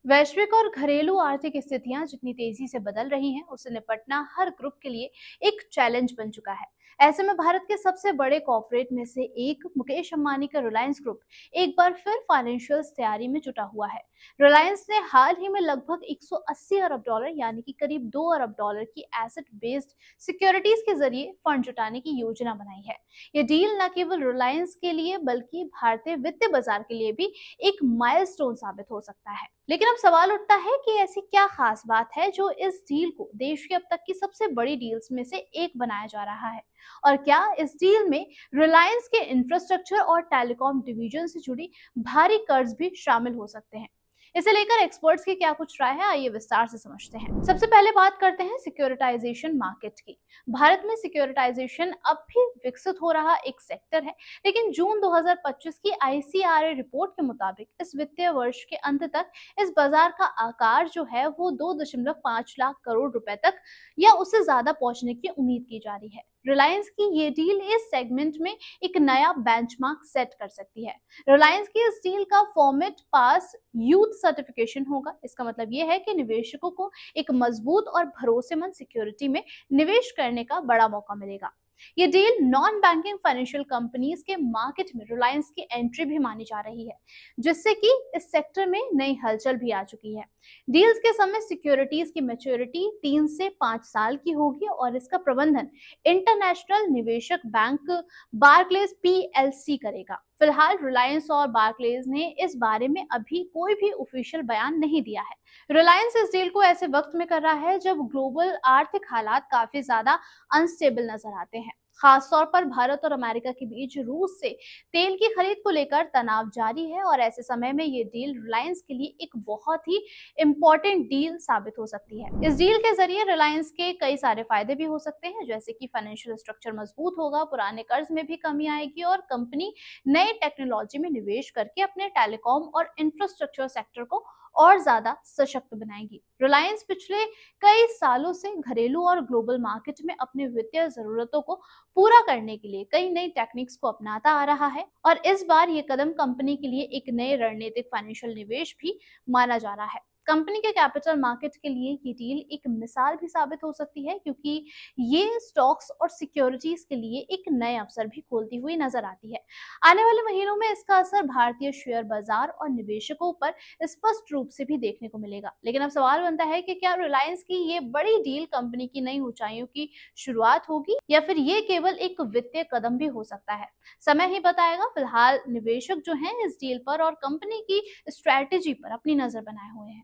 वैश्विक और घरेलू आर्थिक स्थितियां जितनी तेजी से बदल रही हैं, उससे निपटना हर ग्रुप के लिए एक चैलेंज बन चुका है। ऐसे में भारत के सबसे बड़े कॉर्पोरेट में से एक मुकेश अंबानी का रिलायंस ग्रुप एक बार फिर फाइनेंशियल तैयारी में जुटा हुआ है। रिलायंस ने हाल ही में लगभग 180 अरब डॉलर यानी कि करीब 2 अरब डॉलर की एसेट बेस्ड सिक्योरिटीज के जरिए फंड जुटाने की योजना बनाई है। ये डील न केवल रिलायंस के लिए बल्कि भारतीय वित्तीय बाजार के लिए भी एक माइलस्टोन साबित हो सकता है। लेकिन अब सवाल उठता है कि ऐसी क्या खास बात है जो इस डील को देश की अब तक की सबसे बड़ी डील्स में से एक बनाया जा रहा है, और क्या इस डील में रिलायंस के इंफ्रास्ट्रक्चर और टेलीकॉम डिवीजन से जुड़ी भारी कर्ज भी शामिल हो सकते हैं। इसे लेकर एक्सपर्ट्स की क्या कुछ राय है, आइए विस्तार से समझते हैं। सबसे पहले बात करते हैं सिक्योरिटाइजेशन मार्केट की। भारत में सिक्योरिटाइजेशन अब भी विकसित हो रहा एक सेक्टर है, लेकिन जून 2025 की आईसीआरए रिपोर्ट के मुताबिक इस वित्तीय वर्ष के अंत तक इस बाजार का आकार जो है वो 2.5 लाख करोड़ रुपए तक या उससे ज्यादा पहुंचने की उम्मीद की जा रही है। रिलायंस की ये डील इस सेगमेंट में एक नया बेंचमार्क सेट कर सकती है। रिलायंस की इस डील का फॉर्मेट पास यूथ सर्टिफिकेशन होगा। इसका मतलब यह है कि निवेशकों को एक मजबूत और भरोसेमंद सिक्योरिटी में निवेश करने का बड़ा मौका मिलेगा। ये deal non banking financial companies के मार्केट में रिलायंस की एंट्री भी मानी जा रही है, जिससे कि इस सेक्टर में नई हलचल भी आ चुकी है। डील्स के समय सिक्योरिटीज की मैच्योरिटी 3 से 5 साल की होगी और इसका प्रबंधन इंटरनेशनल निवेशक बैंक बार्कलेज पीएलसी करेगा। फिलहाल रिलायंस और बार्कलेज ने इस बारे में अभी कोई भी ऑफिशियल बयान नहीं दिया है। रिलायंस इस डील को ऐसे वक्त में कर रहा है जब ग्लोबल आर्थिक हालात काफी ज्यादा अनस्टेबल नजर आते हैं। खासतौर पर भारत और अमेरिका के बीच रूस से तेल की खरीद को लेकर तनाव जारी है, और ऐसे समय में ये डील रिलायंस के लिए एक बहुत ही इंपॉर्टेंट डील साबित हो सकती है। इस डील के जरिए रिलायंस के कई सारे फायदे भी हो सकते हैं, जैसे कि फाइनेंशियल स्ट्रक्चर मजबूत होगा, पुराने कर्ज में भी कमी आएगी और कंपनी नई टेक्नोलॉजी में निवेश करके अपने टेलीकॉम और इंफ्रास्ट्रक्चर सेक्टर को और ज्यादा सशक्त बनाएगी। रिलायंस पिछले कई सालों से घरेलू और ग्लोबल मार्केट में अपने वित्तीय जरूरतों को पूरा करने के लिए कई नई टेक्निक्स को अपनाता आ रहा है, और इस बार ये कदम कंपनी के लिए एक नए रणनीतिक फाइनेंशियल निवेश भी माना जा रहा है। कंपनी के कैपिटल मार्केट के लिए ये डील एक मिसाल भी साबित हो सकती है, क्योंकि ये स्टॉक्स और सिक्योरिटीज के लिए एक नए अवसर भी खोलती हुई नजर आती है। आने वाले महीनों में इसका असर भारतीय शेयर बाजार और निवेशकों पर स्पष्ट रूप से भी देखने को मिलेगा। लेकिन अब सवाल बनता है कि क्या रिलायंस की ये बड़ी डील कंपनी की नई ऊंचाइयों की शुरुआत होगी या फिर ये केवल एक वित्तीय कदम भी हो सकता है। समय ही बताएगा। फिलहाल निवेशक जो हैं इस डील पर और कंपनी की स्ट्रैटेजी पर अपनी नजर बनाए हुए हैं।